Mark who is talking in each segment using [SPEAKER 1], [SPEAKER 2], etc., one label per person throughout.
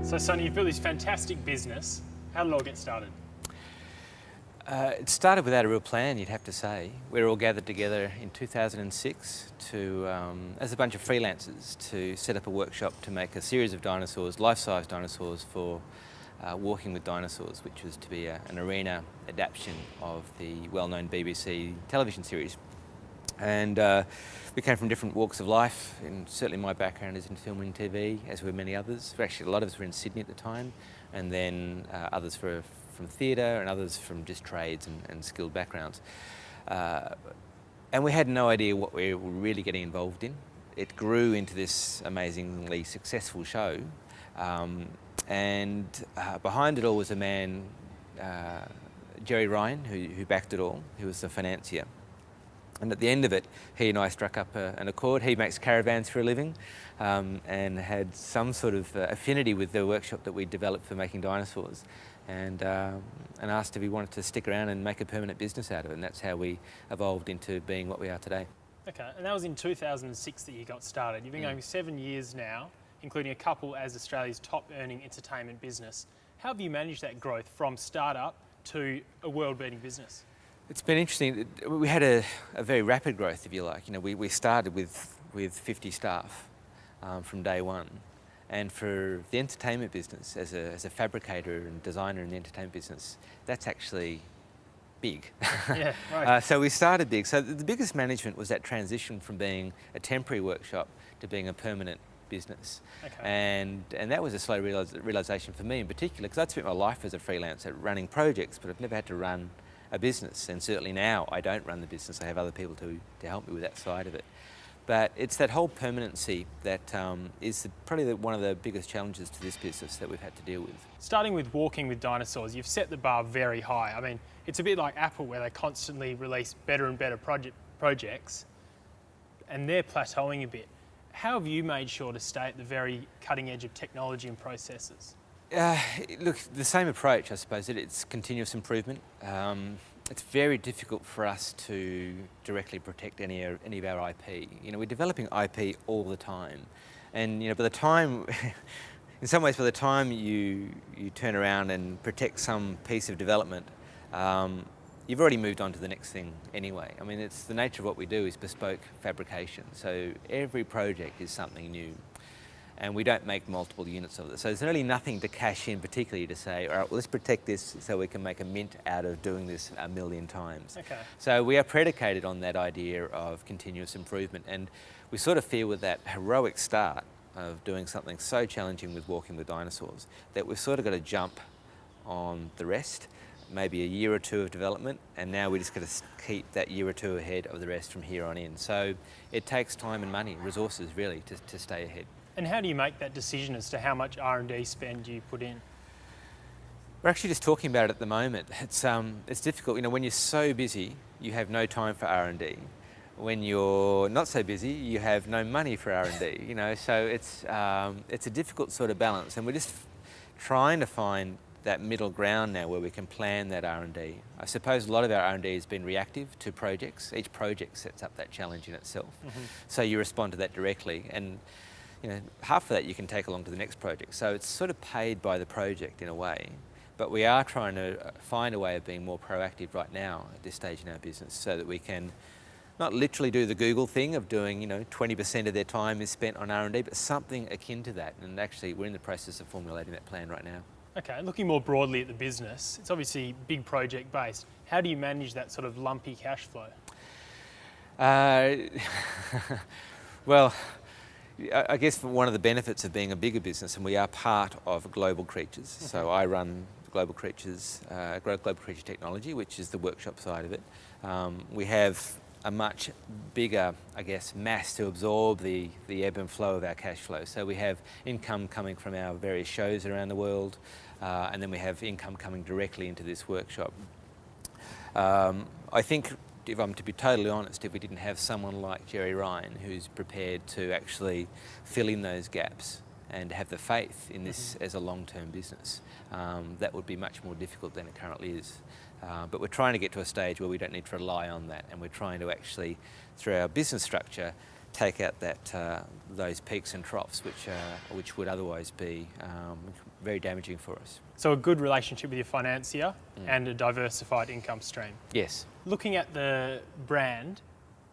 [SPEAKER 1] So Sonny, you've built this fantastic business. How did it all get started?
[SPEAKER 2] It started without a real plan, you'd have to say. We were all gathered together in 2006 as a bunch of freelancers to set up a workshop to make a series of dinosaurs, life-size dinosaurs for Walking with Dinosaurs, which was to be an arena adaptation of the well-known BBC television series. And we came from different walks of life, and certainly my background is in film and TV, as were many others. Actually, a lot of us were in Sydney at the time, and then others were from theatre and others from just trades and skilled backgrounds. And we had no idea what we were really getting involved in. It grew into this amazingly successful show, and behind it all was a man, Jerry Ryan, who backed it all, who was the financier. And at the end of it, he and I struck up an accord. He makes caravans for a living, and had some sort of affinity with the workshop that we developed for making dinosaurs, and asked if he wanted to stick around and make a permanent business out of it. And that's how we evolved into being what we are today.
[SPEAKER 1] Okay, and that was in 2006 that you got started. You've been going for 7 years now, including a couple as Australia's top earning entertainment business. How have you managed that growth from startup to a world-beating business?
[SPEAKER 2] It's been interesting. We had a very rapid growth, if you like. You know, we started with 50 staff from day one. And for the entertainment business, as a fabricator and designer in the entertainment business, that's actually big.
[SPEAKER 1] Yeah, right.
[SPEAKER 2] So we started big. So the biggest management was that transition from being a temporary workshop to being a permanent business.
[SPEAKER 1] Okay.
[SPEAKER 2] And that was a slow realisation for me in particular, because I'd spent my life as a freelancer running projects, but I've never had to run a business, and certainly now I don't run the business. I have other people to help me with that side of it. But it's that whole permanency that is probably one of the biggest challenges to this business that we've had to deal with.
[SPEAKER 1] Starting with Walking with Dinosaurs, you've set the bar very high. I mean, it's a bit like Apple, where they constantly release better and better projects, and they're plateauing a bit. How have you made sure to stay at the very cutting edge of technology and processes?
[SPEAKER 2] Look, the same approach, I suppose. It's continuous improvement. It's very difficult for us to directly protect any of our IP. You know, we're developing IP all the time, and you know, by the time, in some ways, by the time you turn around and protect some piece of development, you've already moved on to the next thing anyway. I mean, it's the nature of what we do is bespoke fabrication. So every project is something new, and we don't make multiple units of it. So there's really nothing to cash in particularly to say, all right, well, let's protect this so we can make a mint out of doing this a million times.
[SPEAKER 1] Okay.
[SPEAKER 2] So we are predicated on that idea of continuous improvement, and we sort of feel with that heroic start of doing something so challenging with Walking with Dinosaurs that we've sort of got to jump on the rest, maybe a year or two of development, and now we just got to keep that year or two ahead of the rest from here on in. So it takes time and money, resources really, to stay ahead.
[SPEAKER 1] And how do you make that decision as to how much R&D spend you put in?
[SPEAKER 2] We're actually just talking about it at the moment. It's difficult. You know, when you're so busy, you have no time for R&D. When you're not so busy, you have no money for R&D. You know, so it's a difficult sort of balance, and we're just trying to find that middle ground now where we can plan that R&D. I suppose a lot of our R&D has been reactive to projects. Each project sets up that challenge in itself. Mm-hmm. So you respond to that directly, and you know, half of that you can take along to the next project. So it's sort of paid by the project in a way, but we are trying to find a way of being more proactive right now at this stage in our business, so that we can not literally do the Google thing of doing, you know, 20% of their time is spent on R&D, but something akin to that. And actually we're in the process of formulating that plan right now.
[SPEAKER 1] Okay, looking more broadly at the business, it's obviously big project based. How do you manage that sort of lumpy cash flow?
[SPEAKER 2] Well, I guess one of the benefits of being a bigger business, and we are part of Global Creatures. So I run Global Creatures, Global Creature Technology, which is the workshop side of it. We have a much bigger, I guess, mass to absorb the ebb and flow of our cash flow. So we have income coming from our various shows around the world, and then we have income coming directly into this workshop. I think, if I'm to be totally honest, if we didn't have someone like Jerry Ryan who's prepared to actually fill in those gaps and have the faith in this as a long-term business, that would be much more difficult than it currently is. But we're trying to get to a stage where we don't need to rely on that, and we're trying to actually, through our business structure, take out those peaks and troughs, which would otherwise be very damaging for us.
[SPEAKER 1] So a good relationship with your financier and a diversified income stream.
[SPEAKER 2] Yes.
[SPEAKER 1] Looking at the brand,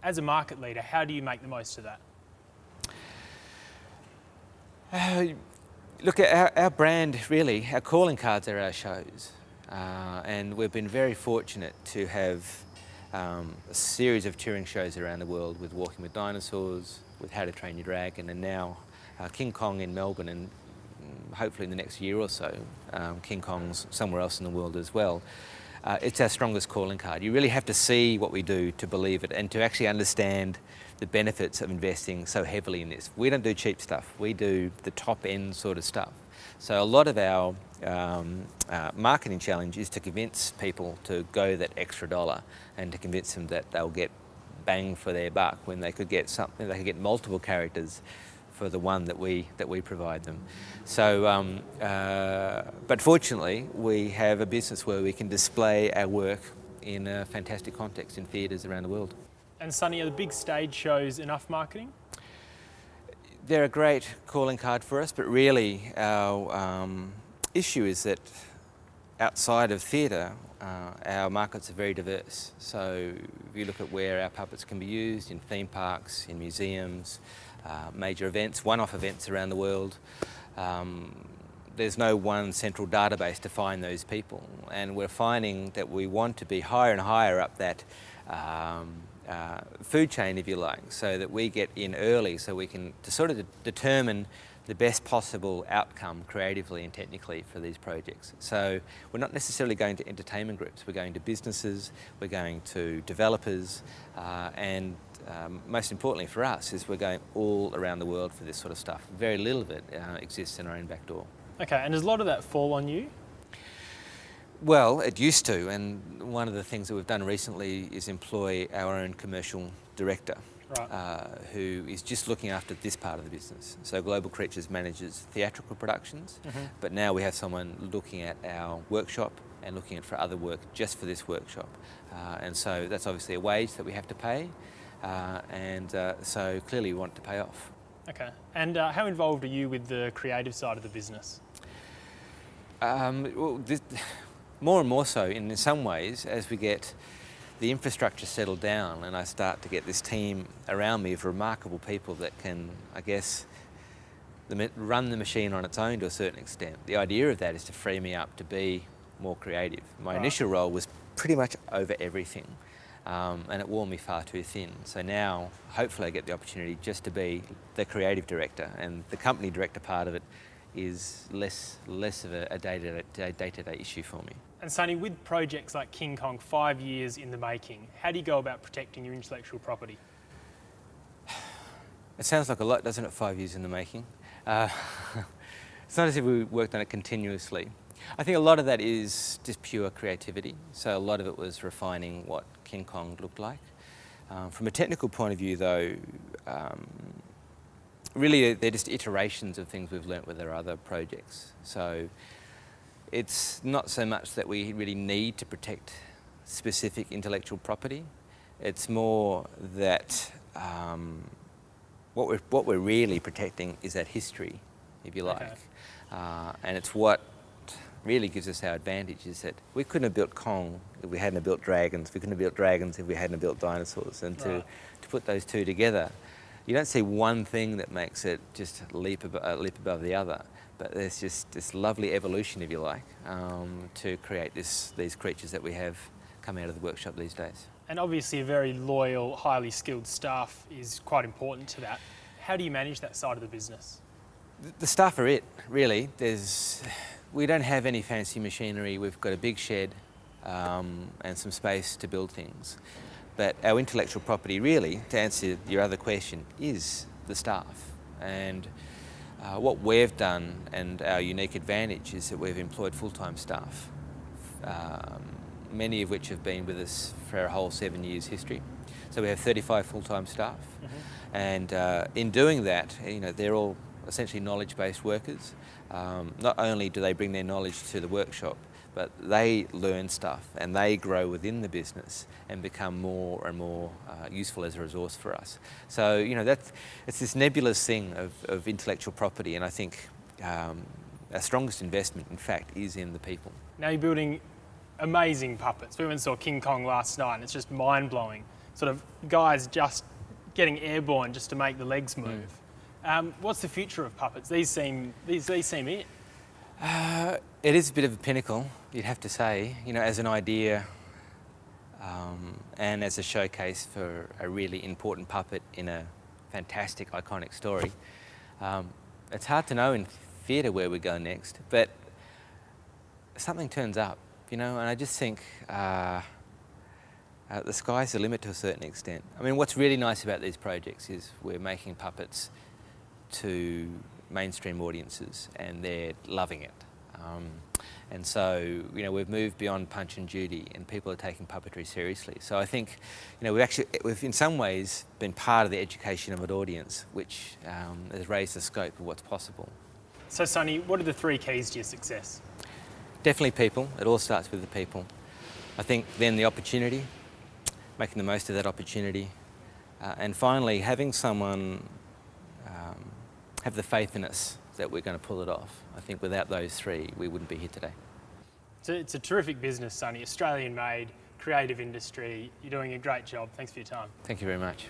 [SPEAKER 1] as a market leader, how do you make the most of that?
[SPEAKER 2] Look, at our brand, really, our calling cards are our shows. And we've been very fortunate to have a series of touring shows around the world with Walking with Dinosaurs, with How to Train Your Dragon, and now King Kong in Melbourne, and hopefully in the next year or so, King Kong's somewhere else in the world as well. It's our strongest calling card. You really have to see what we do to believe it and to actually understand the benefits of investing so heavily in this. We don't do cheap stuff. We do the top end sort of stuff. So a lot of our marketing challenge is to convince people to go that extra dollar and to convince them that they'll get bang for their buck when they could get something, they could get multiple characters for the one that we provide them. So, but fortunately, we have a business where we can display our work in a fantastic context in theatres around the world.
[SPEAKER 1] And Sonny, are the big stage shows enough marketing?
[SPEAKER 2] They're a great calling card for us, but really our issue is that outside of theatre, our markets are very diverse. So if you look at where our puppets can be used, in theme parks, in museums, major events, one-off events around the world, there's no one central database to find those people. And we're finding that we want to be higher and higher up that food chain, if you like, so that we get in early, so we can sort of determine the best possible outcome creatively and technically for these projects. So we're not necessarily going to entertainment groups, we're going to businesses, we're going to developers, and most importantly for us is we're going all around the world for this sort of stuff. Very little of it exists in our own back door.
[SPEAKER 1] Okay, and does a lot of that fall on you?
[SPEAKER 2] Well, it used to, and one of the things that we've done recently is employ our own commercial director,
[SPEAKER 1] Right.
[SPEAKER 2] who is just looking after this part of the business. So Global Creatures manages theatrical productions, but now we have someone looking at our workshop and looking at for other work just for this workshop. And so that's obviously a wage that we have to pay, and so clearly we want it to pay off.
[SPEAKER 1] Okay, and how involved are you with the creative side of the business?
[SPEAKER 2] Well, more and more so in some ways as we get the infrastructure settled down and I start to get this team around me of remarkable people that can, I guess, run the machine on its own to a certain extent. The idea of that is to free me up to be more creative. My initial role was pretty much over everything, and it wore me far too thin. So now, hopefully I get the opportunity just to be the creative director, and the company director part of it is less of a day-to-day issue for me.
[SPEAKER 1] And Sonny, with projects like King Kong, 5 years in the making, how do you go about protecting your intellectual property?
[SPEAKER 2] It sounds like a lot, doesn't it, 5 years in the making? It's not as if we worked on it continuously. I think a lot of that is just pure creativity. So a lot of it was refining what King Kong looked like. From a technical point of view, though, really they're just iterations of things we've learnt with our other projects. So it's not so much that we really need to protect specific intellectual property. It's more that what we're really protecting is that history, if you like. Okay. And it's what really gives us our advantage, is that we couldn't have built Kong if we hadn't have built dragons. We couldn't have built dragons if we hadn't have built dinosaurs. And to put those two together, you don't see one thing that makes it just leap above the other, but there's just this lovely evolution, if you like, to create these creatures that we have come out of the workshop these days.
[SPEAKER 1] And obviously a very loyal, highly skilled staff is quite important to that. How do you manage that side of the business?
[SPEAKER 2] The staff are it, really. We don't have any fancy machinery. We've got a big shed and some space to build things. But our intellectual property, really, to answer your other question, is the staff. And what we've done, and our unique advantage, is that we've employed full-time staff, many of which have been with us for our whole 7 years history. So we have 35 full-time staff. And in doing that, they're all essentially knowledge-based workers. Not only do they bring their knowledge to the workshop, but they learn stuff and they grow within the business and become more and more useful as a resource for us. So, you know, it's this nebulous thing of intellectual property, and I think our strongest investment, in fact, is in the people.
[SPEAKER 1] Now you're building amazing puppets. We went and saw King Kong last night, and it's just mind-blowing. Sort of guys just getting airborne just to make the legs move. What's the future of puppets? These seem it.
[SPEAKER 2] It is a bit of a pinnacle, you'd have to say, you know, as an idea and as a showcase for a really important puppet in a fantastic, iconic story. It's hard to know in theatre where we go next, but something turns up, you know, and I just think the sky's the limit to a certain extent. I mean, what's really nice about these projects is we're making puppets to mainstream audiences, and they're loving it. And so, you know, we've moved beyond Punch and Judy, and people are taking puppetry seriously. So I think, you know, we've in some ways been part of the education of an audience, which has raised the scope of what's possible.
[SPEAKER 1] So, Sonny, what are the 3 keys to your success?
[SPEAKER 2] Definitely people. It all starts with the people. I think then the opportunity, making the most of that opportunity, and finally having someone have the faith in us that we're going to pull it off. I think without those 3, we wouldn't be here today.
[SPEAKER 1] It's a terrific business, Sonny. Australian-made, creative industry. You're doing a great job. Thanks for your time.
[SPEAKER 2] Thank you very much.